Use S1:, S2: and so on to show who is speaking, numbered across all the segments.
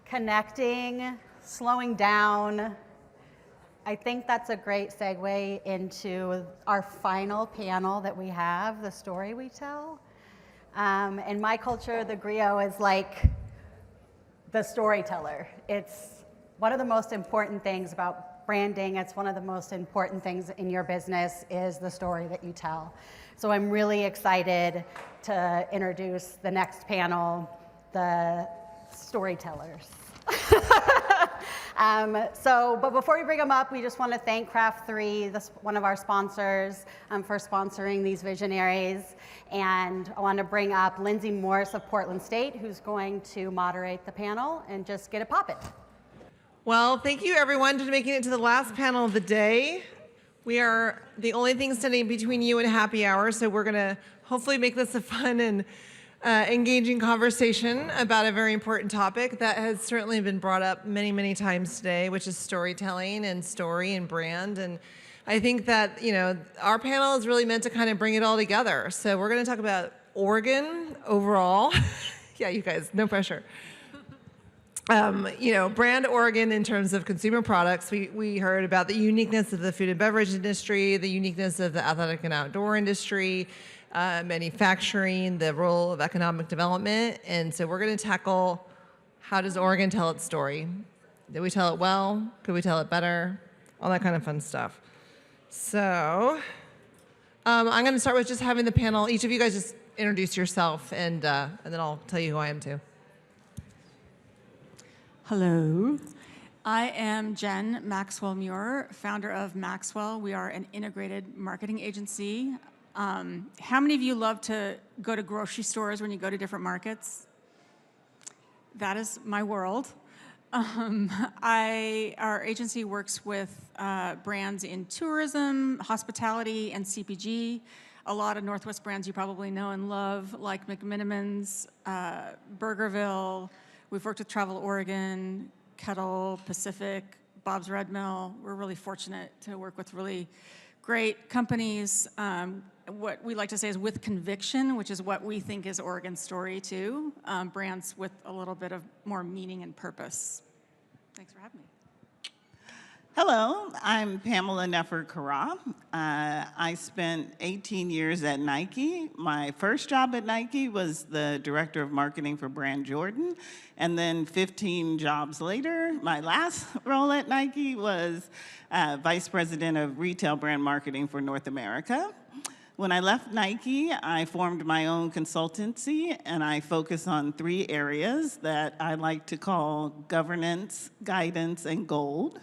S1: connecting, slowing down. I think that's a great segue into our final panel that we have, the story we tell. In my culture, the griot is like the storyteller. It's one of the most important things about branding. It's one of the most important things in your business is the story that you tell. So I'm really excited to introduce the next panel, the storytellers. But before we bring them up, we just want to thank Craft 3, one of our sponsors, for sponsoring these visionaries. And I want to bring up Lindsey Morse of Portland State, who's going to moderate the panel and just get it popping.
S2: Well, thank you everyone for making it to the last panel of the day. We are the only thing standing between you and happy hour, so we're going to hopefully make this a fun and engaging conversation about a very important topic that has certainly been brought up many, many times today, which is storytelling and story and brand. And I think that, our panel is really meant to kind of bring it all together. So we're going to talk about Oregon overall. Yeah, you guys, no pressure. Brand Oregon in terms of consumer products. We heard about the uniqueness of the food and beverage industry, the uniqueness of the athletic and outdoor industry, manufacturing, the role of economic development. And so we're going to tackle, how does Oregon tell its story? Did we tell it well? Could we tell it better? All that kind of fun stuff. So I'm going to start with just having the panel, each of you guys just introduce yourself, and then I'll tell you who I am too.
S3: Hello. I am Jen Maxwell Muir, founder of Maxwell. We are an integrated marketing agency. How many of you love to go to grocery stores when you go to different markets? That is my world. Our agency works with brands in tourism, hospitality, and CPG. A lot of Northwest brands you probably know and love, like McMenamins, Burgerville. We've worked with Travel Oregon, Kettle, Pacific, Bob's Red Mill. We're really fortunate to work with really great companies. What we like to say is with conviction, which is what we think is Oregon's story too. Brands with a little bit of more meaning and purpose. Thanks for having me.
S4: Hello, I'm Pamela Neferkara. I spent 18 years at Nike. My first job at Nike was the director of marketing for brand Jordan. And then 15 jobs later, my last role at Nike was vice president of retail brand marketing for North America. When I left Nike, I formed my own consultancy, and I focus on 3 areas that I like to call governance, guidance, and gold.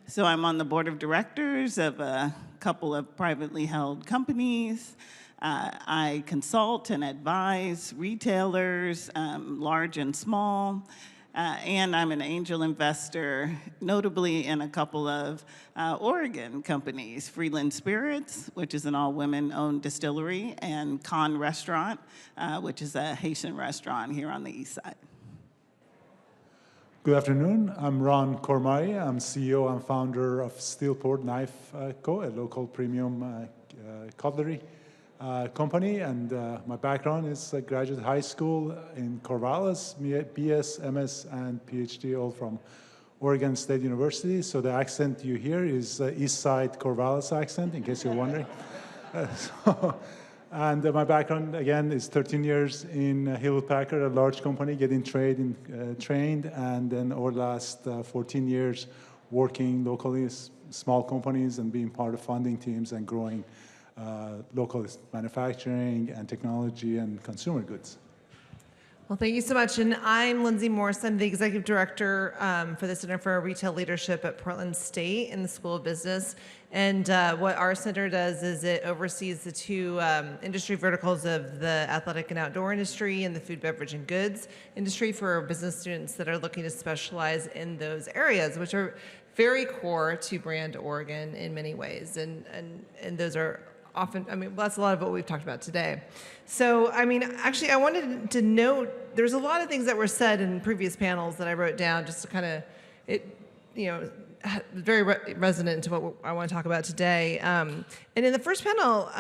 S4: So I'm on the board of directors of a couple of privately held companies. I consult and advise retailers, large and small, and I'm an angel investor, notably in a couple of Oregon companies, Freeland Spirits, which is an all-women-owned distillery, and Khan Restaurant, which is a Haitian restaurant here on the east side.
S5: Good afternoon. I'm Ron Khormaei. I'm CEO and founder of Steelport Knife Co., a local premium cutlery company. And my background is I graduated high school in Corvallis, BS, MS, and PhD, all from Oregon State University. So the accent you hear is East Side Corvallis accent, in case you're wondering. And my background, again, is 13 years in Hewlett-Packard, a large company, getting trained, and then over the last 14 years working locally, small companies, and being part of funding teams and growing local manufacturing and technology and consumer goods.
S2: Well, thank you so much. And I'm Lindsey Morse. I'm the executive director for the Center for Retail Leadership at Portland State in the School of Business. And what our center does is it oversees the 2 industry verticals of the athletic and outdoor industry and the food, beverage, and goods industry for business students that are looking to specialize in those areas, which are very core to brand Oregon in many ways. And those are often, that's a lot of what we've talked about today. So, actually, I wanted to note, there's a lot of things that were said in previous panels that I wrote down just to kind of, very resonant to what I want to talk about today. And in the first panel,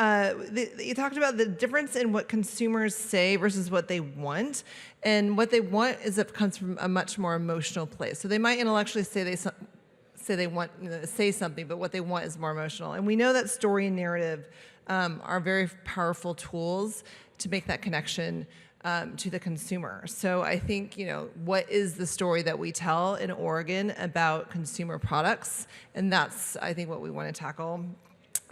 S2: you talked about the difference in what consumers say versus what they want. And what they want comes from a much more emotional place. So they might intellectually say they want say something, but what they want is more emotional. And we know that story and narrative are very powerful tools to make that connection to the consumer. So I think, what is the story that we tell in Oregon about consumer products? And that's, I think, what we want to tackle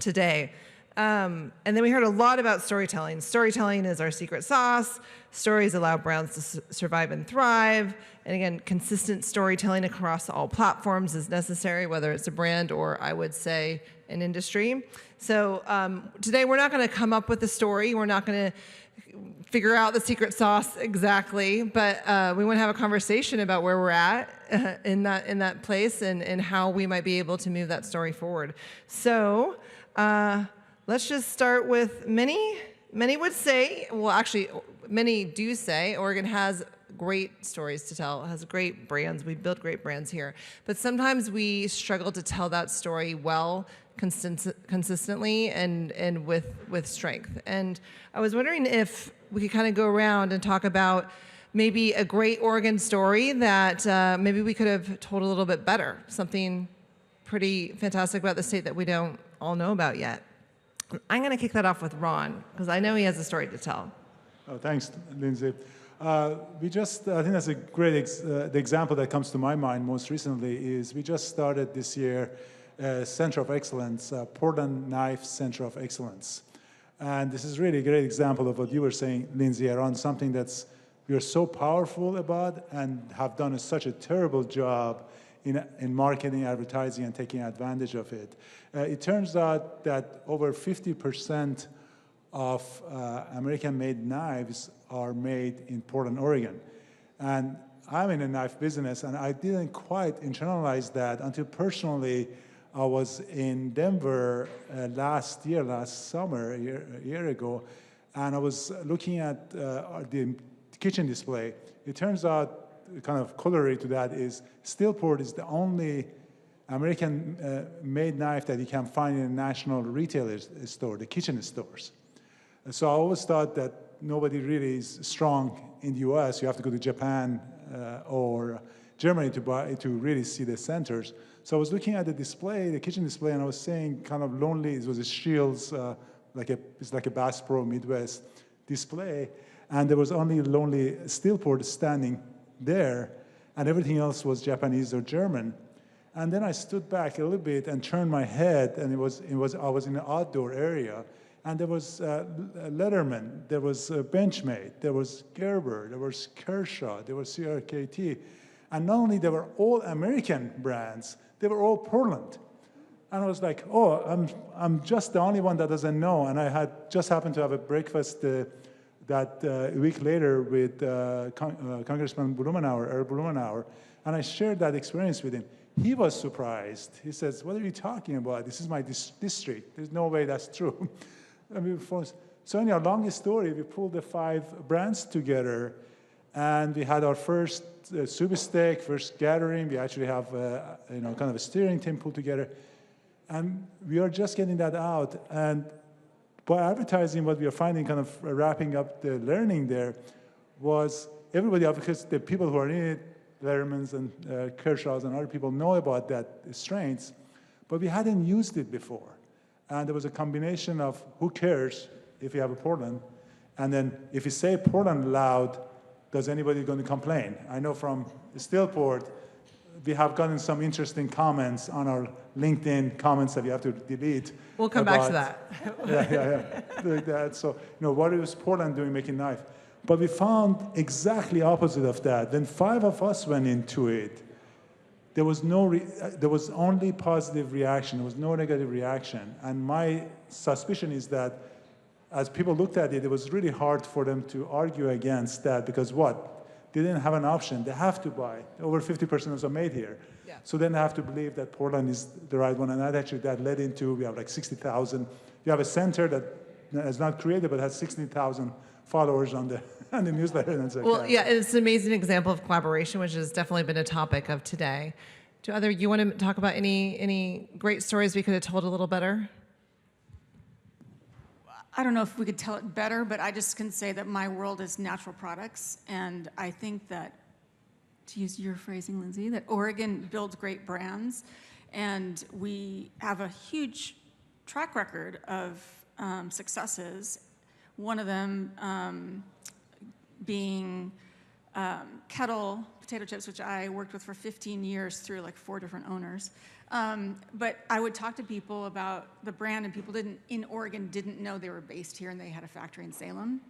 S2: today. And then we heard a lot about storytelling. Storytelling is our secret sauce. Stories allow brands to survive and thrive. And again, consistent storytelling across all platforms is necessary, whether it's a brand or, I would say, an industry. So today we're not going to come up with a story. We're not going to figure out the secret sauce exactly, but we want to have a conversation about where we're at in that place and how we might be able to move that story forward. So let's just start with many would say, well, actually, many do say Oregon has great stories to tell, has great brands. We build great brands here, but sometimes we struggle to tell that story well, consistently and with strength. And I was wondering if we could kind of go around and talk about maybe a great Oregon story that maybe we could have told a little bit better, something pretty fantastic about the state that we don't all know about yet. I'm going to kick that off with Ron, because I know he has a story to tell.
S5: Oh, thanks, Lindsay. I think that's a great the example that comes to my mind most recently is we just started this year Center of Excellence, Portland Knife Center of Excellence. And this is really a great example of what you were saying, Lindsay, around something we are so powerful about and have done such a terrible job in marketing, advertising, and taking advantage of it. It turns out that over 50% of American-made knives are made in Portland, Oregon. And I'm in a knife business, and I didn't quite internalize that until personally I was in Denver last summer, a year ago, and I was looking at the kitchen display. It turns out, kind of corollary to that is Steelport is the only American-made knife that you can find in a national retailer store, the kitchen stores. So I always thought that nobody really is strong in the U.S. You have to go to Japan or Germany to really see the centers. So I was looking at the display, the kitchen display, and I was saying kind of lonely. It was a Shields, it's like a Bass Pro Midwest display, and there was only lonely Steelport standing there, and everything else was Japanese or German. And then I stood back a little bit and turned my head, and I was in an outdoor area, and there was Letterman, there was Benchmade, there was Gerber, there was Kershaw, there was CRKT, and not only they were all American brands, they were all Portland. And I was like, oh, I'm just the only one that doesn't know. And I had just happened to have a breakfast a week later with Congressman Earl Blumenauer, and I shared that experience with him. He was surprised. He says, what are you talking about? This is my district. There's no way that's true. So anyhow, long story, we pulled the 5 brands together, and we had our first Super Steak, first gathering. We actually have kind of a steering team pulled together. And we are just getting that out. And by advertising, what we are finding, kind of wrapping up the learning there, was everybody, because the people who are in it, Lettermans and Kershaws and other people know about that strengths, but we hadn't used it before. And there was a combination of who cares if you have a Portland, and then if you say Portland loud, does anybody going to complain? I know from Steelport, we have gotten some interesting comments on our LinkedIn comments that we have to delete.
S2: We'll come back to that.
S5: Yeah. So, what is Portland doing making knife? But we found exactly opposite of that. When 5 of us went into it, there was there was only positive reaction. There was no negative reaction. And my suspicion is that as people looked at it, it was really hard for them to argue against that because they didn't have an option. They have to buy. Over 50% of them are made here. Yeah. So then they have to believe that Portland is the right one. And that led into, we have like 60,000. We have a center that is not created, but has 60,000 followers on the newsletter. And
S2: well, yeah, it's an amazing example of collaboration, which has definitely been a topic of today. Do either of you want to talk about any great stories we could have told a little better?
S3: I don't know if we could tell it better, but I just can say that my world is natural products, and I think that, to use your phrasing, Lindsay, that Oregon builds great brands, and we have a huge track record of successes. One of them being Kettle potato chips, which I worked with for 15 years through like 4 different owners. But I would talk to people about the brand, and people in Oregon didn't know they were based here, and they had a factory in Salem.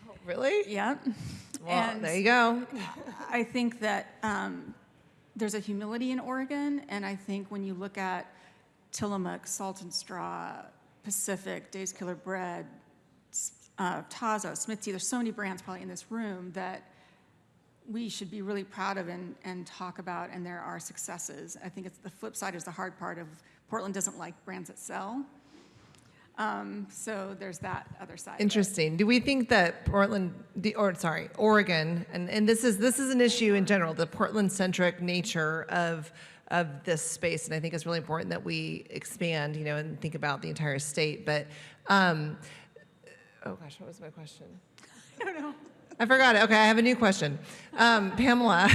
S2: Oh, really?
S3: Yeah.
S2: Well,
S3: And
S2: there you go.
S3: I think that there's a humility in Oregon, and I think when you look at Tillamook, Salt and Straw, Pacific, Dave's Killer Bread, Tazo, Smith Tea, there's so many brands probably in this room that we should be really proud of and talk about, and there are successes. I think it's the flip side is the hard part of Portland doesn't like brands that sell. So there's that other side.
S2: Interesting. Do we think that Oregon, and this is an issue in general, the Portland-centric nature of this space, and I think it's really important that we expand, and think about the entire state. But, oh gosh, what was my question?
S3: I don't know.
S2: I forgot it. Okay, I have a new question. Pamela.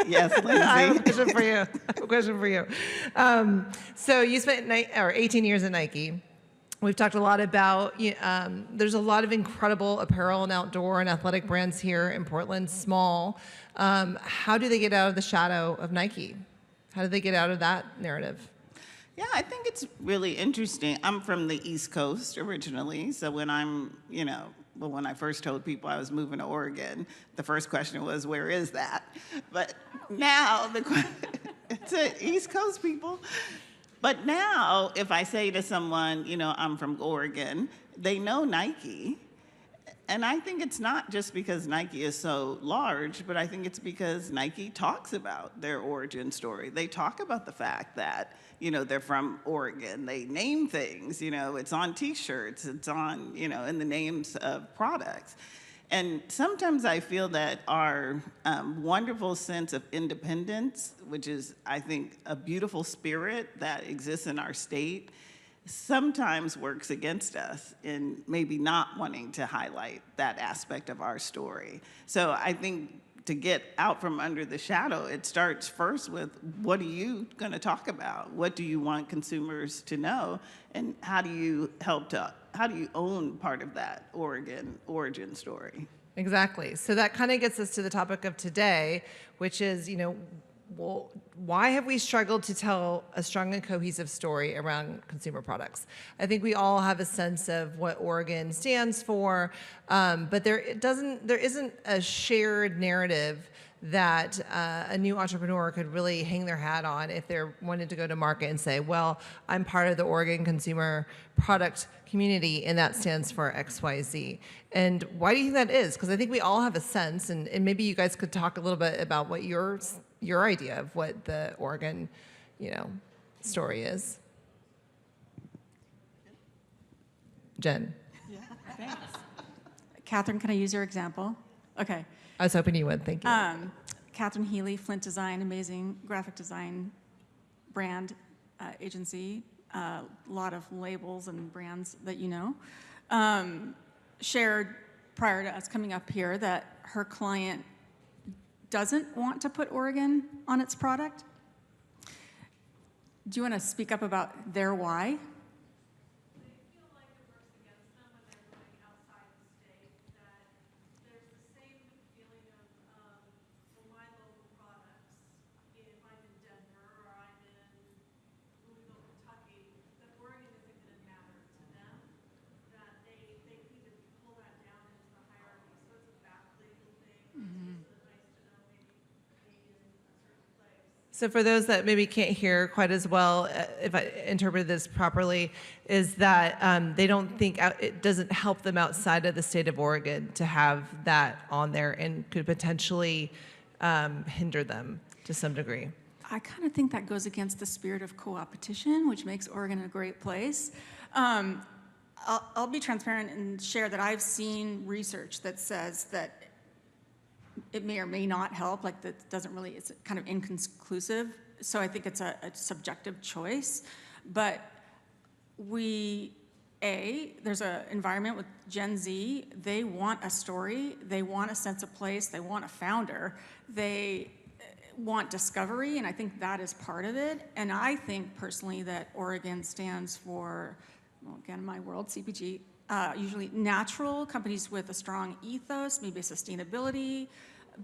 S4: Yes, Lindsay.
S2: I have a question for you. So you spent 18 years at Nike. We've talked a lot about, there's a lot of incredible apparel and outdoor and athletic brands here in Portland, small. How do they get out of the shadow of Nike? How do they get out of that narrative?
S4: Yeah, I think it's really interesting. I'm from the East Coast originally, so when when I first told people I was moving to Oregon, the first question was, where is that? But now, it's East Coast people. But now, if I say to someone, I'm from Oregon, they know Nike. And I think it's not just because Nike is so large, but I think it's because Nike talks about their origin story. They talk about the fact that, they're from Oregon. They name things, it's on T-shirts, it's on, in the names of products. And sometimes I feel that our wonderful sense of independence, which is, I think, a beautiful spirit that exists in our state, sometimes works against us in maybe not wanting to highlight that aspect of our story. So I think to get out from under the shadow, it starts first with, what are you going to talk about? What do you want consumers to know? And how do you own part of that Oregon origin story?
S2: Exactly. So that kind of gets us to the topic of today, which is, well, why have we struggled to tell a strong and cohesive story around consumer products? I think we all have a sense of what Oregon stands for, but there isn't a shared narrative that a new entrepreneur could really hang their hat on if they're wanting to go to market and say, well, I'm part of the Oregon consumer product community, and that stands for XYZ. And why do you think that is? Because I think we all have a sense, and maybe you guys could talk a little bit about what your idea of what the Oregon, story is. Jen.
S3: Yeah, thanks. Catherine, can I use your example? Okay.
S2: I was hoping you would. Thank you.
S3: Catherine Healy, Flint Design, amazing graphic design brand agency, a lot of labels and brands that shared prior to us coming up here that her client doesn't want to put Oregon on its product. Do you want to speak up about their why?
S2: So for those that maybe can't hear quite as well, if I interpreted this properly, is that they don't think it doesn't help them outside of the state of Oregon to have that on there, and could potentially hinder them to some degree.
S3: I kind of think that goes against the spirit of co-opetition, which makes Oregon a great place. I'll be transparent and share that I've seen research that says that it may or may not help, like that doesn't really, it's kind of inconclusive. So I think it's a subjective choice. But there's an environment with Gen Z, they want a story, they want a sense of place, they want a founder, they want discovery, and I think that is part of it. And I think personally that Oregon stands for, well, again, my world, CPG, usually natural companies with a strong ethos, maybe a sustainability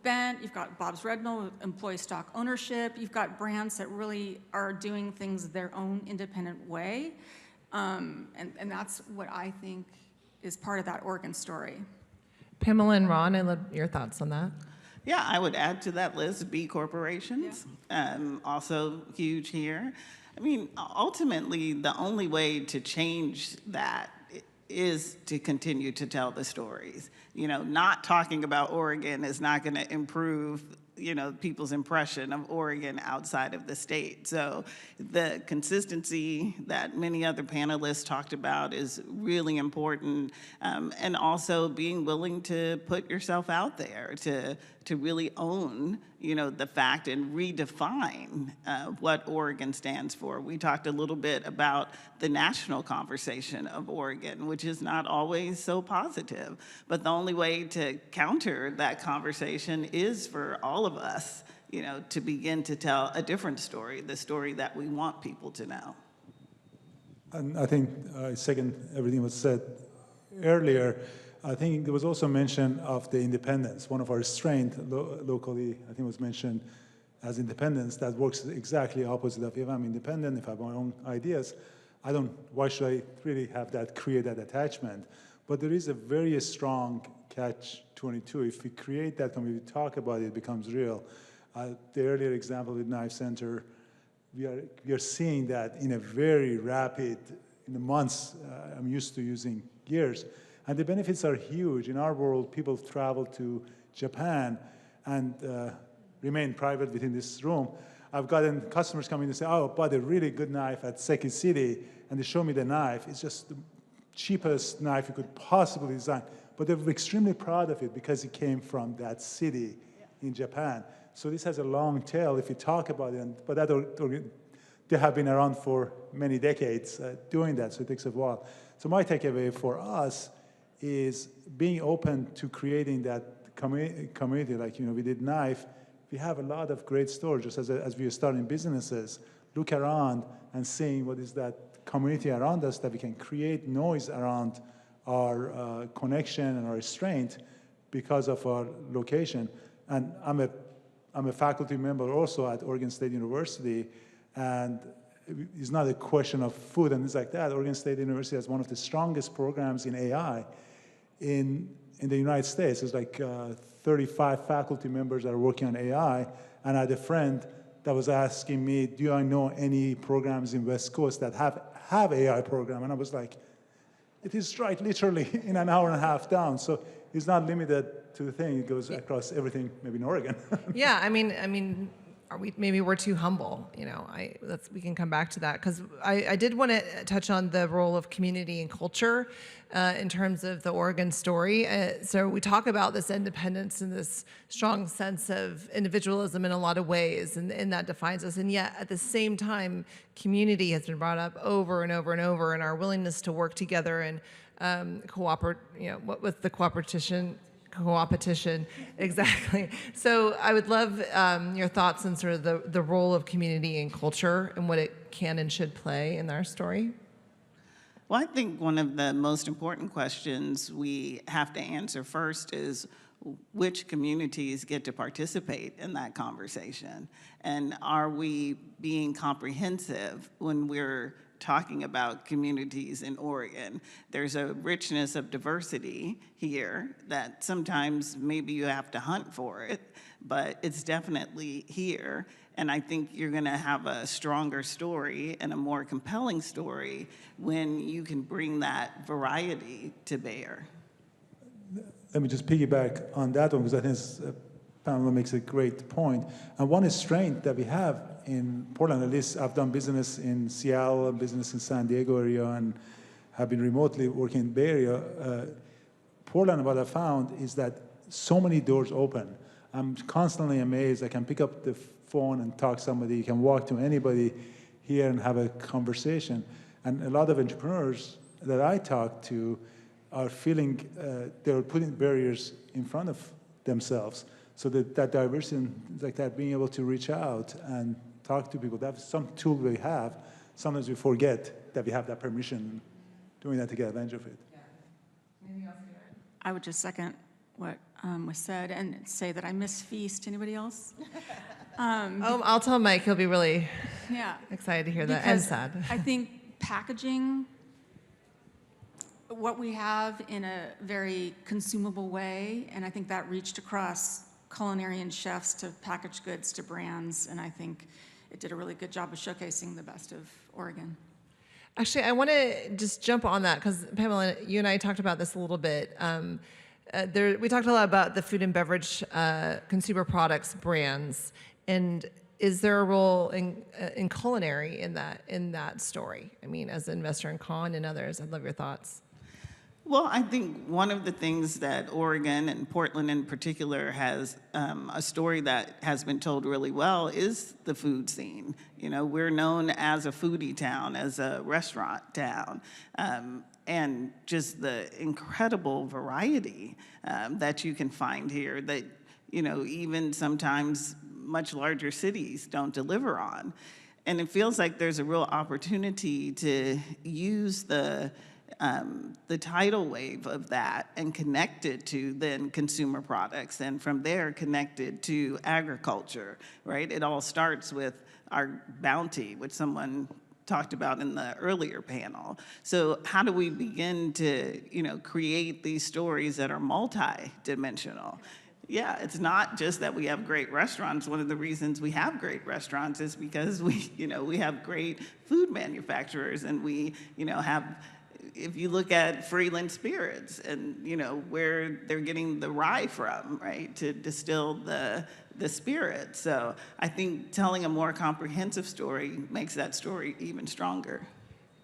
S3: bent. You've got Bob's Red Mill with employee stock ownership. You've got brands that really are doing things their own independent way. And that's what I think is part of that Oregon story.
S2: Pamela and Ron, I'd love your thoughts on that.
S4: Yeah, I would add to that list B corporations, also huge here. I mean, ultimately, the only way to change that is to continue to tell the stories. You know, not talking about Oregon is not going to improve, you know, people's impression of Oregon outside of the state. So the consistency that many other panelists talked about is really important, and also being willing to put yourself out there to really own, you know, the fact and redefine what Oregon stands for. We talked a little bit about the national conversation of Oregon, which is not always so positive, but the only way to counter that conversation is for all of us, you know, to begin to tell a different story, the story that we want people to know.
S5: And I think I second everything was said earlier. I think there was also mention of the independence. One of our strengths locally, I think was mentioned as independence. That works exactly opposite of if I'm independent, if I have my own ideas, why should I really have that, create that attachment? But there is a very strong catch-22. If we create that and we talk about it, it becomes real. The earlier example with Knife Center, we are seeing that in a very rapid, in the months, I'm used to using years. And the benefits are huge. In our world, people travel to Japan and remain private within this room. I've gotten customers coming and say, oh, I bought a really good knife at Seki City, and they show me the knife. It's just the cheapest knife you could possibly design. But they're extremely proud of it because it came from that city in Japan. So this has a long tail if you talk about it. But they have been around for many decades doing that, so it takes a while. So my takeaway for us is being open to creating that community. Like, you know, we did Knife. We have a lot of great stories. Just as we are starting businesses, look around and seeing what is that community around us that we can create noise around our connection and our strength because of our location. And I'm a faculty member also at Oregon State University, and it's not a question of food and things like that. Oregon State University has one of the strongest programs in AI in the United States. There's like 35 faculty members that are working on AI, and I had a friend that was asking me, do I know any programs in West Coast that have AI program? And I was like, it is right literally in an hour and a half down. So it's not limited to the thing. It goes across everything, maybe in Oregon.
S2: Yeah, I mean, maybe we're too humble, you know. We can come back to that, because I did want to touch on the role of community and culture in terms of the Oregon story. So we talk about this independence and this strong sense of individualism in a lot of ways, and that defines us. And yet, at the same time, community has been brought up over and over and over, and our willingness to work together and cooperate, you know, with the coopetition, exactly. So I would love your thoughts on sort of the role of community and culture and what it can and should play in our story.
S4: Well, I think one of the most important questions we have to answer first is which communities get to participate in that conversation? And are we being comprehensive when we're talking about communities in Oregon? There's a richness of diversity here that sometimes maybe you have to hunt for it, but it's definitely here. And I think you're going to have a stronger story and a more compelling story when you can bring that variety to bear.
S5: Let me just piggyback on that one, because I think Pamela makes a great point. And one strength that we have in Portland, at least I've done business in Seattle, business in San Diego area, and have been remotely working in the Bay Area. Portland, what I found is that so many doors open. I'm constantly amazed. I can pick up the phone and talk to somebody. You can walk to anybody here and have a conversation. And a lot of entrepreneurs that I talk to are feeling they're putting barriers in front of themselves. So that diversity, like that, being able to reach out and talk to people, that's some tool we have. Sometimes we forget that we have that permission, doing that to get advantage of it.
S3: I would just second what was said and say that I miss Feast. Anybody else?
S2: I'll tell Mike. He'll be really
S3: Yeah.
S2: excited to hear that, and
S3: Because
S2: sad.
S3: I think packaging what we have in a very consumable way, and I think that reached across culinary and chefs to packaged goods to brands, and I think it did a really good job of showcasing the best of Oregon.
S2: Actually, I want to just jump on that because Pamela, you and I talked about this a little bit. We talked a lot about the food and beverage consumer products brands, and is there a role in culinary in that story? I mean, as an investor in Con and others, I'd love your thoughts.
S4: Well, I think one of the things that Oregon and Portland in particular has a story that has been told really well is the food scene. You know, we're known as a foodie town, as a restaurant town, and just the incredible variety that you can find here that, you know, even sometimes much larger cities don't deliver on. And it feels like there's a real opportunity to use the tidal wave of that and connect it to then consumer products, and from there connect it to agriculture, right? It all starts with our bounty, which someone talked about in the earlier panel. So how do we begin to, you know, create these stories that are multi-dimensional? Yeah, it's not just that we have great restaurants. One of the reasons we have great restaurants is because we have great food manufacturers, and we, have, if you look at Freeland Spirits and, where they're getting the rye from, right, to distill the spirit. So I think telling a more comprehensive story makes that story even stronger.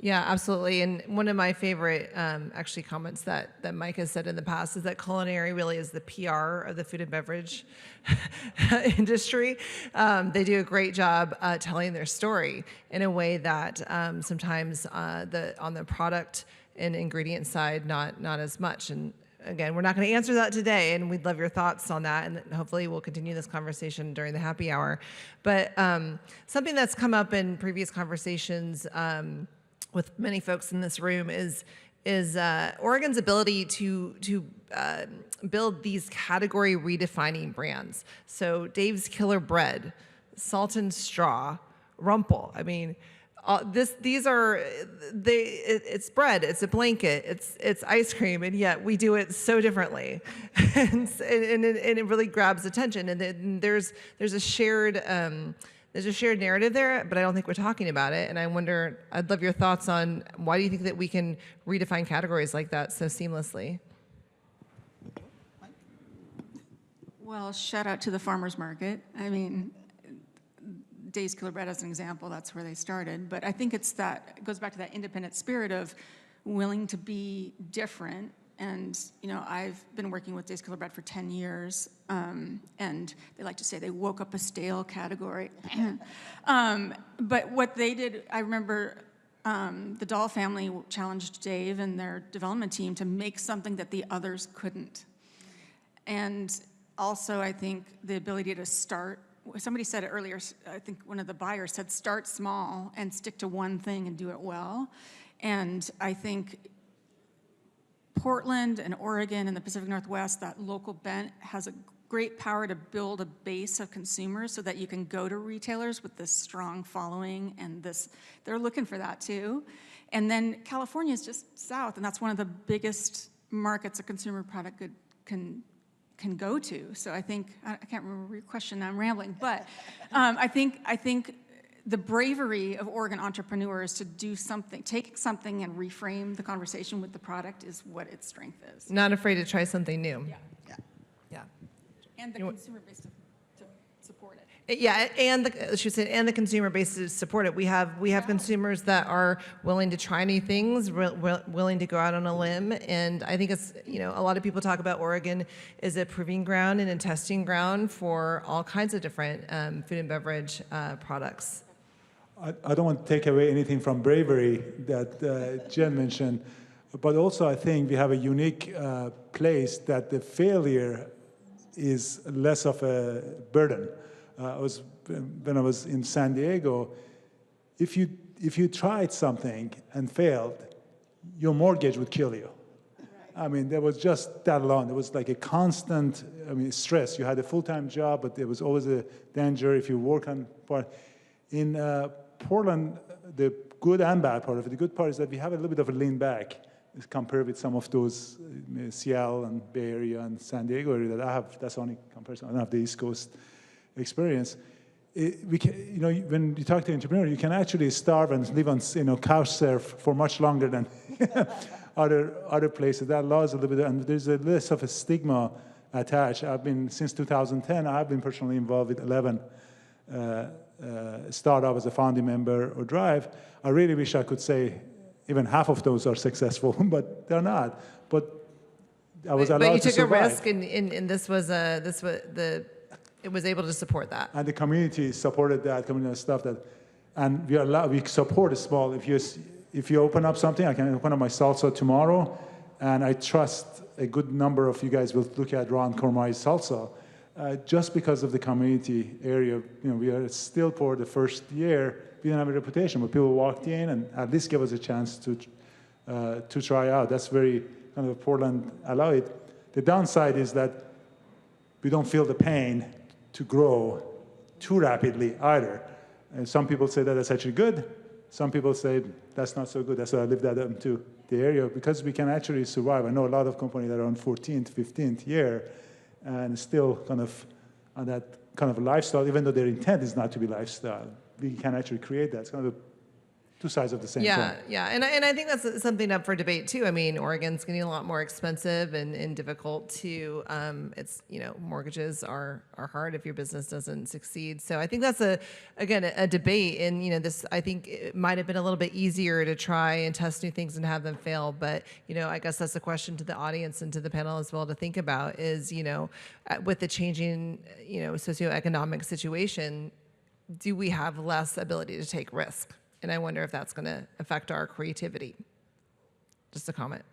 S2: Yeah, absolutely. And one of my favorite actually comments that Mike has said in the past is that culinary really is the PR of the food and beverage industry. They do a great job telling their story in a way that sometimes on the product and ingredient side, not as much. And again, we're not going to answer that today, and we'd love your thoughts on that, and hopefully we'll continue this conversation during the happy hour. But something that's come up in previous conversations with many folks in this room is Oregon's ability to build these category redefining brands. So Dave's Killer Bread, Salt and Straw, Rumple. I mean, it's bread, it's a blanket, it's ice cream, and yet we do it so differently, and it really grabs attention. And then there's a shared narrative there, but I don't think we're talking about it. And I wonder, I'd love your thoughts on why do you think that we can redefine categories like that so seamlessly?
S3: Well, shout out to the farmer's market. I mean, Dave's Killer Bread as an example, that's where they started. But I think it goes back to that independent spirit of willing to be different. And, I've been working with Dave's Killer Bread for 10 years, and they like to say they woke up a stale category. But what they did, I remember the Dahl family challenged Dave and their development team to make something that the others couldn't. And also, I think the ability to start, somebody said it earlier, I think one of the buyers said, start small and stick to one thing and do it well. And I think Portland and Oregon and the Pacific Northwest, that local bent has a great power to build a base of consumers so that you can go to retailers with this strong following, and they're looking for that too. And then California is just south, and that's one of the biggest markets a consumer product good can go to. So I think, I can't remember your question, I'm rambling, but I think the bravery of Oregon entrepreneurs to do something, take something and reframe the conversation with the product is what its strength is.
S2: Not afraid to try something new.
S3: Yeah.
S2: Yeah.
S3: And the consumer base to support it.
S2: Yeah, and the consumer base to support it. We have consumers that are willing to try new things, willing to go out on a limb, and I think it's, a lot of people talk about Oregon as a proving ground and a testing ground for all kinds of different food and beverage products.
S5: I don't want to take away anything from bravery that Jen mentioned, but also I think we have a unique place that the failure is less of a burden. When I was in San Diego, if you tried something and failed, your mortgage would kill you. I mean, there was just that alone. There was like a constant, stress. You had a full-time job, but there was always a danger if you work on part. In Portland, the good and bad part of it, the good part is that we have a little bit of a lean back compared with some of those Seattle and Bay Area and San Diego area that I have. That's the only comparison. I don't have the East Coast experience. When you talk to an entrepreneur, you can actually starve and live on, couch surf for much longer than other places. That allows a little bit, and there's a less of a stigma attached. Since 2010, I've been personally involved with 11 startup as a founding member or Drive. I really wish I could say even half of those are successful, but they're not. But I was allowed to survive.
S2: But you took a risk, and it was able to support that.
S5: And the community supported that community stuff and we support a small. If you open up something, I can open up my salsa tomorrow, and I trust a good number of you guys will look at Ron Khormaei's salsa. Just because of the community area, we are at Steelport the first year, we didn't have a reputation, but people walked in and at least gave us a chance to try out. That's very kind of Portland allow it. The downside is that we don't feel the pain to grow too rapidly either. And some people say that that's actually good. Some people say that's not so good. That's why I lived that into the area, because we can actually survive. I know a lot of companies that are on 14th, 15th year and still kind of on that kind of lifestyle, even though their intent is not to be lifestyle. We can actually create that. It's kind of two sides of the same coin.
S2: Yeah, and I think that's something up for debate too. I mean, Oregon's getting a lot more expensive and difficult to. It's mortgages are hard if your business doesn't succeed. So I think that's a debate, and this I think it might have been a little bit easier to try and test new things and have them fail. But I guess that's a question to the audience and to the panel as well to think about is with the changing socioeconomic situation, do we have less ability to take risk? And I wonder if that's going to affect our creativity. Just a comment.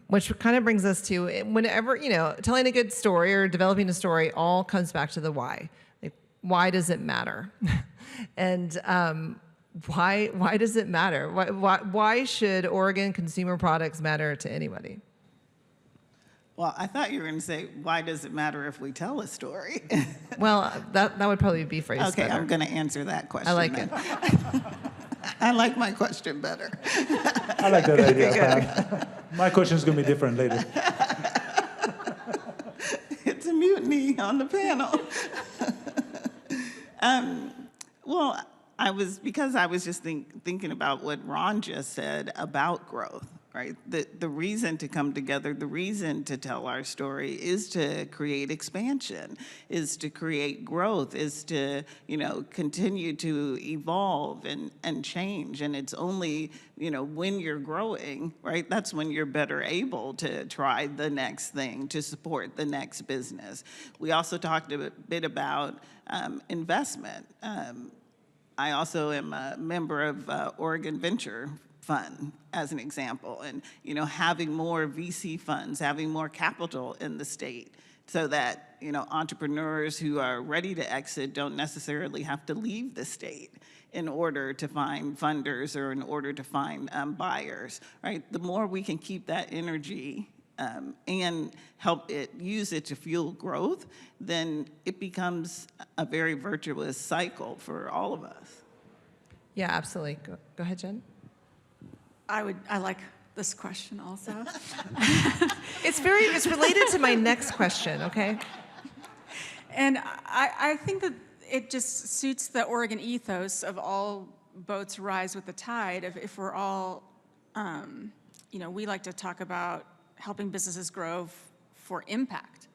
S2: Which kind of brings us to whenever, telling a good story or developing a story all comes back to the why. Like, why does it matter? And why does it matter? Why should Oregon consumer products matter to anybody?
S4: Well, I thought you were going to say, why does it matter if we tell a story?
S2: Well, that would probably be phrased
S4: Okay,
S2: better.
S4: I'm going to answer that question.
S2: I like
S4: then.
S2: it.
S4: I like my question better.
S5: I like that idea, Pam. My question is going to be different later.
S4: It's a mutiny on the panel. Well, I was just thinking about what Ron just said about growth, right? The reason to come together, the reason to tell our story is to create expansion, is to create growth, is to, continue to evolve and change. And it's only, when you're growing, right, that's when you're better able to try the next thing, to support the next business. We also talked a bit about investment. I also am a member of Oregon Venture Fund, as an example, and having more VC funds, having more capital in the state, so that entrepreneurs who are ready to exit don't necessarily have to leave the state in order to find funders or in order to find buyers. Right? The more we can keep that energy and use it to fuel growth, then it becomes a very virtuous cycle for all of us.
S2: Yeah, absolutely. Go ahead, Jen.
S3: I like this question also.
S2: It's related to my next question, okay?
S3: And I think that it just suits the Oregon ethos of all boats rise with the tide. If we're all, we like to talk about helping businesses grow for impact.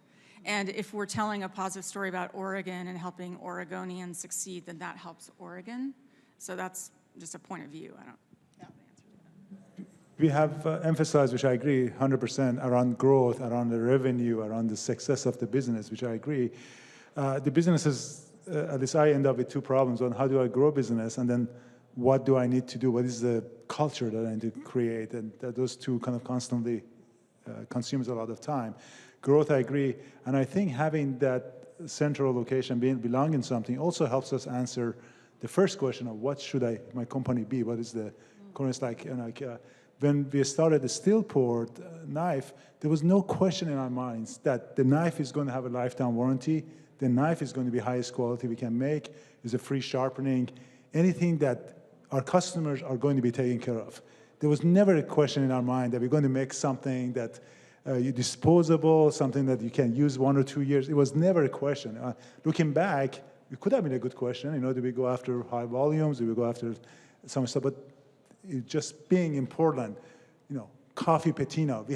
S3: And if we're telling a positive story about Oregon and helping Oregonians succeed, then that helps Oregon. So that's just a point of view. I don't.
S5: We have emphasized, which I agree 100%, around growth, around the revenue, around the success of the business, which I agree. The businesses, at least I end up with two problems. One, how do I grow business? And then what do I need to do? What is the culture that I need to create? And those two kind of constantly consumes a lot of time. Growth, I agree. And I think having that central location, belong in something, also helps us answer the first question of what should my company be? What is the current, when we started the Steelport knife, there was no question in our minds that the knife is going to have a lifetime warranty. The knife is going to be highest quality we can make. Is a free sharpening. Anything that our customers are going to be taken care of. There was never a question in our mind that we're going to make something that you disposable, something that you can use 1 or 2 years. It was never a question. Looking back, it could have been a good question. Do we go after high volumes? Do we go after some stuff? But just being in Portland, coffee patina, we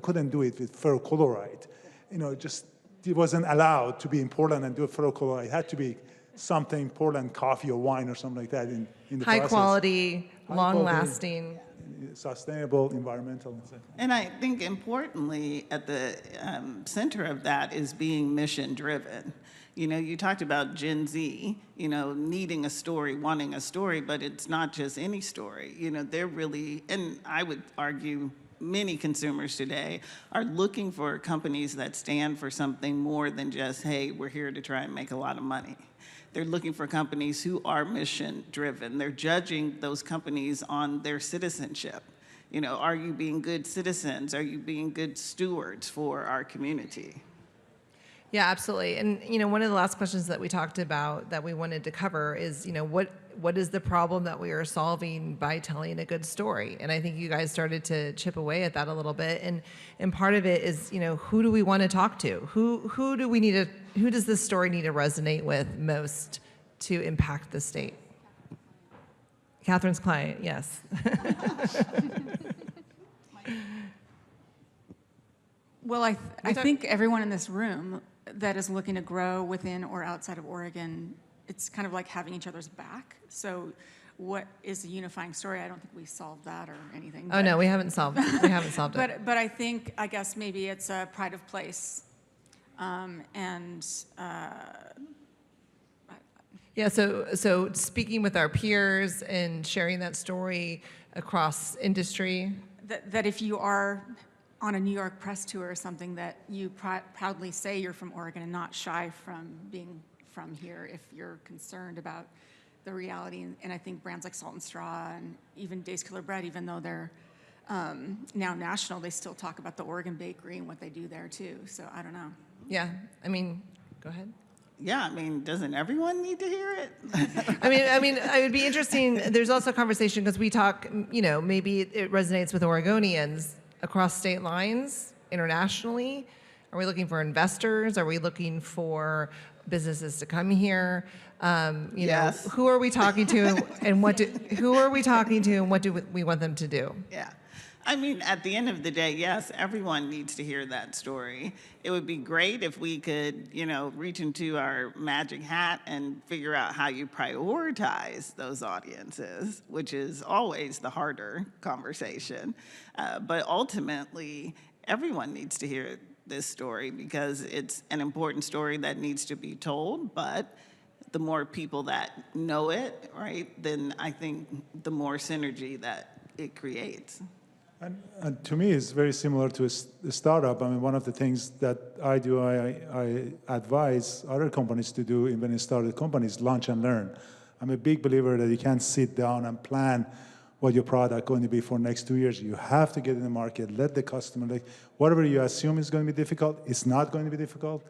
S5: couldn't do it with ferrochloride. It wasn't allowed to be in Portland and do a ferrochloride. It had to be something Portland coffee or wine or something like that in the
S2: High
S5: process.
S2: Quality, long
S5: quality,
S2: lasting.
S5: Sustainable, environmental.
S4: And I think importantly, at the center of that is being mission driven. You talked about Gen Z, needing a story, wanting a story, but it's not just any story. They're really, and I would argue many consumers today are looking for companies that stand for something more than just, hey, we're here to try and make a lot of money. They're looking for companies who are mission driven. They're judging those companies on their citizenship. Are you being good citizens? Are you being good stewards for our community?
S2: Yeah, absolutely. And one of the last questions that we talked about that we wanted to cover is, what is the problem that we are solving by telling a good story? And I think you guys started to chip away at that a little bit. And part of it is, who do we want to talk to? Who does this story need to resonate with most to impact the state? Catherine's client, yes.
S3: Well, I think everyone in this room that is looking to grow within or outside of Oregon, it's kind of like having each other's back. So what is the unifying story? I don't think we solved that or anything.
S2: Oh, no, we haven't solved it.
S3: But I guess maybe it's a pride of place.
S2: Yeah, so speaking with our peers and sharing that story across industry.
S3: That if you are on a New York press tour or something, that you proudly say you're from Oregon and not shy from being from here if you're concerned about the reality. And I think brands like Salt and Straw and even Dave's Killer Bread, even though they're now national, they still talk about the Oregon bakery and what they do there too. So I don't know.
S2: Yeah, go ahead.
S4: Yeah, doesn't everyone need to hear it?
S2: It would be interesting. There's also a conversation because we talk, maybe it resonates with Oregonians across state lines, internationally. Are we looking for investors? Are we looking for businesses to come here?
S4: Yes.
S2: Who are we talking to, and what do we want them to do?
S4: Yeah. At the end of the day, yes, everyone needs to hear that story. It would be great if we could, reach into our magic hat and figure out how you prioritize those audiences, which is always the harder conversation. But ultimately, everyone needs to hear this story because it's an important story that needs to be told. But the more people that know it, right, then I think the more synergy that it creates.
S5: And to me, it's very similar to a startup. One of the things that I do, I advise other companies to do when they started companies, launch and learn. I'm a big believer that you can't sit down and plan what your product going to be for next 2 years. You have to get in the market, let the customer, whatever you assume is going to be difficult, it's not going to be difficult.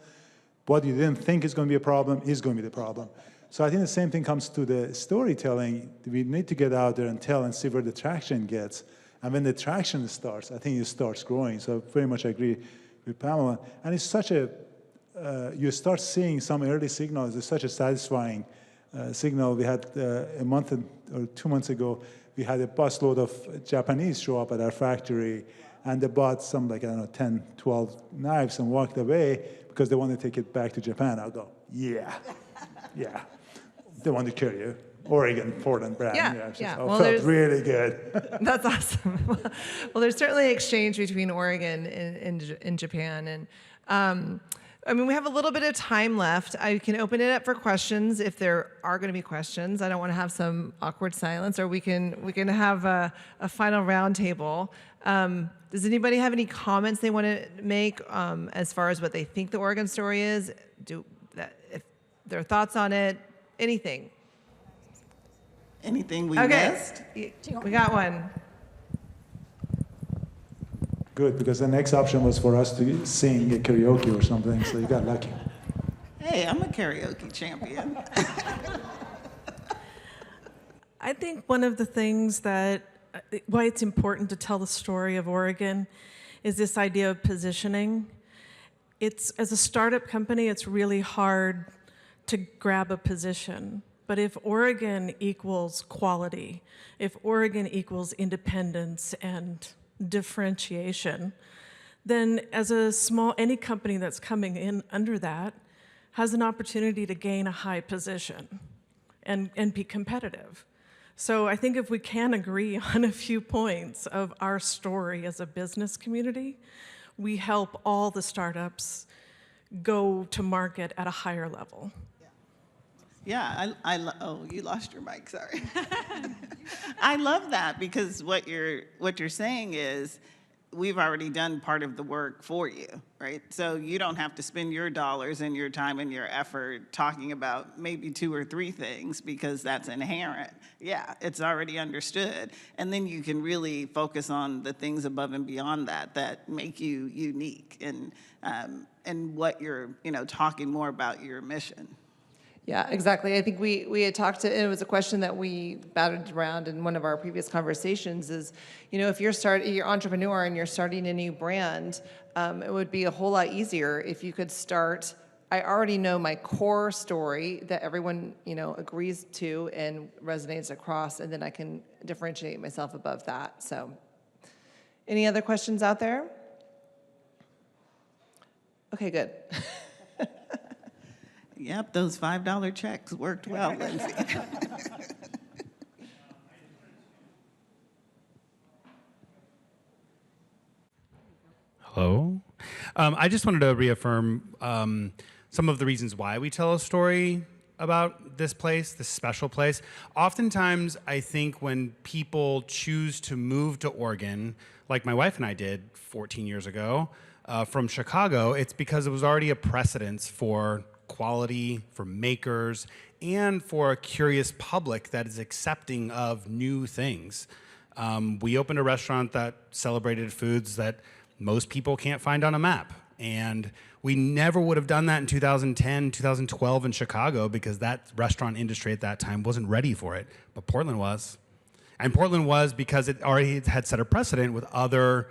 S5: What you didn't think is going to be a problem is going to be the problem. So I think the same thing comes to the storytelling. We need to get out there and tell and see where the traction gets. And when the traction starts, I think it starts growing. So very much agree with Pamela. And it's such you start seeing some early signals. It's such a satisfying signal. We had a month or 2 months ago, we had a busload of Japanese show up at our factory and they bought some, like, I don't know, 10, 12 knives and walked away because they want to take it back to Japan. I'll go, yeah, yeah. They want to carry you. Oregon, Portland brand.
S2: Yeah,
S5: Just,
S2: yeah.
S5: oh,
S2: Well,
S5: felt
S2: there's-
S5: really good.
S2: That's awesome. Well, there's certainly exchange between Oregon and Japan, and I mean, we have a little bit of time left. I can open it up for questions if there are going to be questions. I don't want to have some awkward silence, or we can have a final roundtable. Does anybody have any comments they want to make as far as what they think the Oregon story is? If their thoughts on it, anything.
S4: Anything we
S2: Okay,
S4: missed?
S2: we got one.
S5: Good, because the next option was for us to sing a karaoke or something, so you got lucky.
S4: Hey, I'm a karaoke champion.
S6: I think one of the things that, why it's important to tell the story of Oregon is this idea of positioning. As a startup company, it's really hard to grab a position. But if Oregon equals quality, if Oregon equals independence and differentiation, then as any company that's coming in under that has an opportunity to gain a high position and be competitive. So I think if we can agree on a few points of our story as a business community, we help all the startups go to market at a higher level.
S4: Yeah, oh, you lost your mic, sorry. I love that, because what you're saying is we've already done part of the work for you, right? So you don't have to spend your dollars and your time and your effort talking about maybe 2 or 3 things, because that's inherent. Yeah, it's already understood. And then you can really focus on the things above and beyond that make you unique, and what you're, talking more about your mission.
S2: Yeah, exactly. I think we had talked to, and it was a question that we batted around in one of our previous conversations is, if you're an entrepreneur and you're starting a new brand, it would be a whole lot easier if you could start, I already know my core story that everyone, agrees to and resonates across, and then I can differentiate myself above that. So any other questions out there? Okay, good.
S4: Yep, those $5 checks worked well, Lindsey.
S7: Hello. I just wanted to reaffirm some of the reasons why we tell a story about this place, this special place. Oftentimes, I think when people choose to move to Oregon, like my wife and I did 14 years ago, from Chicago, it's because it was already a precedence for quality, for makers, and for a curious public that is accepting of new things. We opened a restaurant that celebrated foods that most people can't find on a map. And we never would have done that in 2010, 2012 in Chicago, because that restaurant industry at that time wasn't ready for it. But Portland was. And Portland was because it already had set a precedent with other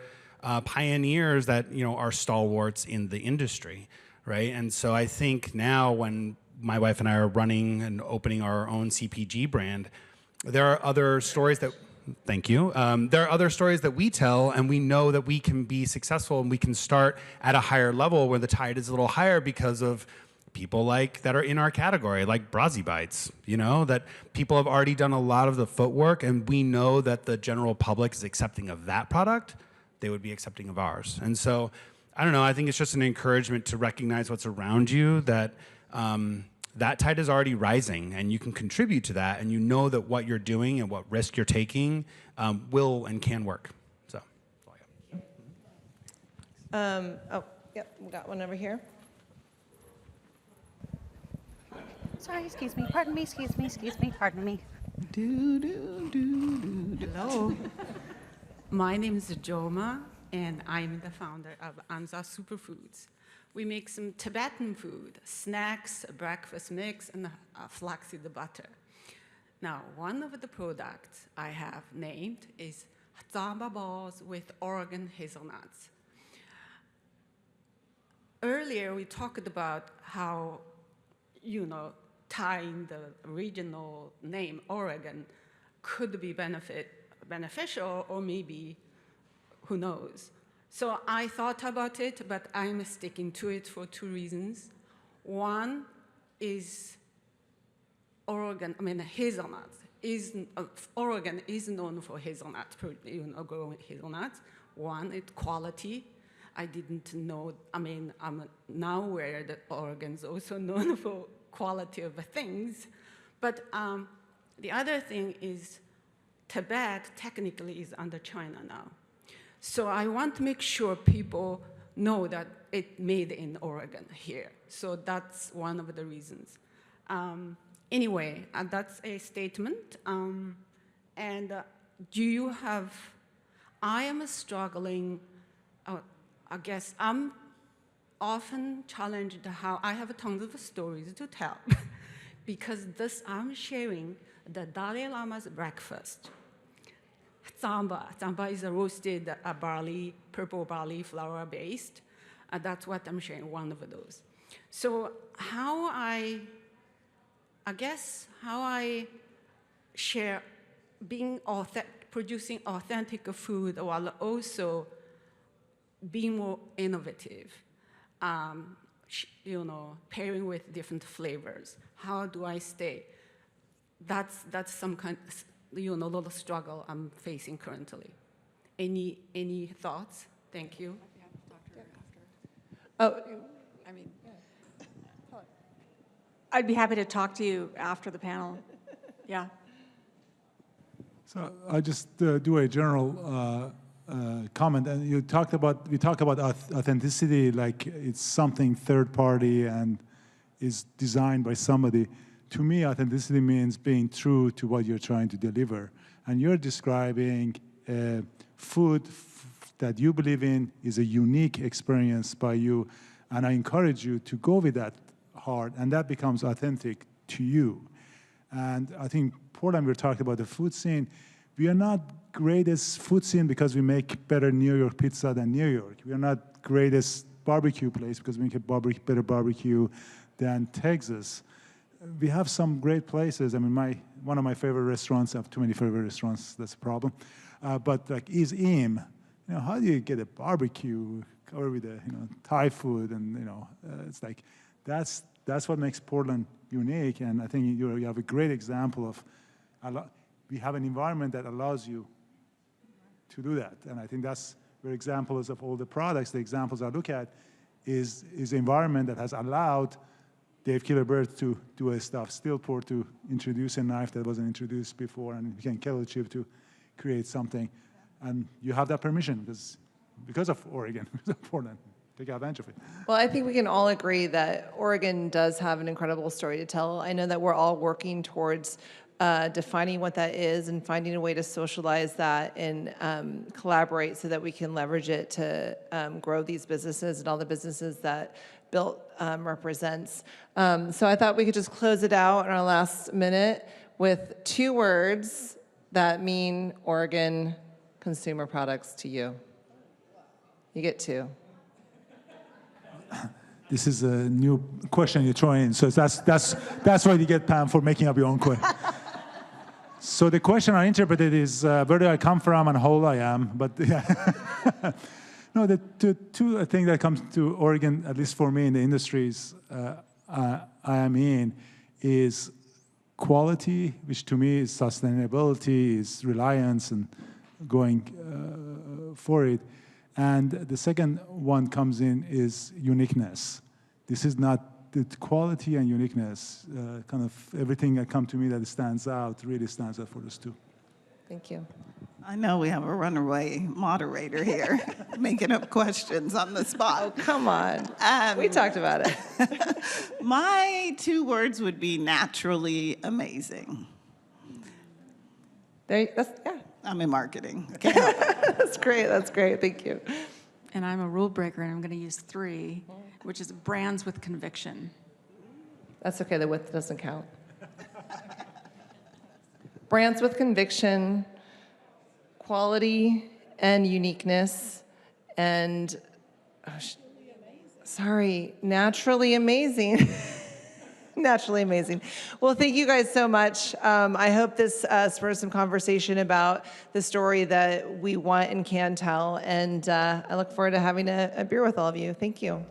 S7: pioneers that are stalwarts in the industry. Right, and so I think now when my wife and I are running and opening our own CPG brand, there are other stories that, thank you, there are other stories that we tell, and we know that we can be successful and we can start at a higher level where the tide is a little higher because of people that are in our category, like Brazzi Bites, that people have already done a lot of the footwork, and we know that the general public is accepting of that product, they would be accepting of ours. And so I don't know, I think it's just an encouragement to recognize what's around you, that that tide is already rising, and you can contribute to that, and you know that what you're doing and what risk you're taking will and can work. So, that's all I got.
S2: Yep, we got one over here.
S1: Sorry, excuse me, pardon me, pardon me.
S8: Hello. My name is Joma, and I'm the founder of Anza Superfoods. We make some Tibetan food, snacks, a breakfast mix, and flaxseed butter. Now, one of the products I have named is Zaba balls with Oregon hazelnuts. Earlier, we talked about how, tying the regional name Oregon could be beneficial, or maybe, who knows. So I thought about it, but I'm sticking to it for 2 reasons. One is Oregon, hazelnuts. Oregon is known for hazelnuts, growing hazelnuts. One, it's quality. I didn't know, I'm now aware that Oregon is also known for quality of things. But the other thing is Tibet technically is under China now. So I want to make sure people know that it's made in Oregon here. So that's one of the reasons. Anyway, that's a statement. Do you have, I am struggling, I guess I'm often challenged how I have tons of stories to tell because I'm sharing the Dalai Lama's breakfast. Zamba. Zamba is a roasted barley, purple barley flour based. That's what I'm sharing, one of those. So how I share producing authentic food while also being more innovative, pairing with different flavors. How do I stay? That's some kind of, little struggle I'm facing currently. Any thoughts? Thank you.
S3: I'd be happy to talk to you after the panel. Yeah.
S5: So I just do a general comment, and we talk about authenticity like it's something third party and is designed by somebody. To me, authenticity means being true to what you're trying to deliver. And you're describing food that you believe in is a unique experience by you, and I encourage you to go with that heart, and that becomes authentic to you. And I think Portland, we're talking about the food scene. We are not greatest food scene because we make better New York pizza than New York. We are not greatest barbecue place because we make a better barbecue than Texas. We have some great places. One of my favorite restaurants, I have too many favorite restaurants, that's a problem. But like is Im, how do you get a barbecue covered with Thai food? And it's like, that's what makes Portland unique. And I think you have a great example of, we have an environment that allows you to do that. And I think that's where examples of all the products, the examples I look at is the environment that has allowed Dave Killerbert to do a stuff, Steelport to introduce a knife that wasn't introduced before, and Ken Kellerchip to create something. And you have that permission because of Oregon, because of Portland. Take advantage of it.
S2: Well, I think we can all agree that Oregon does have an incredible story to tell. I know that we're all working towards defining what that is and finding a way to socialize that and collaborate so that we can leverage it to grow these businesses and all the businesses that Built represents. So I thought we could just close it out in our last minute with 2 words that mean Oregon consumer products to you. You get 2.
S5: This is a new question you're throwing in, so that's what you get, Pam, for making up your own question. So the question I interpreted is where do I come from and how old I am, but yeah. No, the 2 things that comes to Oregon, at least for me in the industries I am in, is quality, which to me is sustainability, is reliance and going for it. And the second one comes in is uniqueness. This is not the quality and uniqueness, kind of everything that come to me that stands out, really stands out for those 2.
S2: Thank you.
S4: I know we have a runaway moderator here, making up questions on the spot.
S2: Oh, come on. We talked about it.
S4: My 2 words would be naturally amazing.
S2: Yeah.
S4: I'm in marketing. Can't help it.
S2: That's great. That's great. Thank you.
S3: And I'm a rule breaker, and I'm going to use 3, which is brands with conviction.
S2: That's okay. The width doesn't count. Brands with conviction, quality and uniqueness, and naturally amazing. Naturally amazing. Well, thank you guys so much. I hope this spurs some conversation about the story that we want and can tell. And I look forward to having a beer with all of you. Thank you.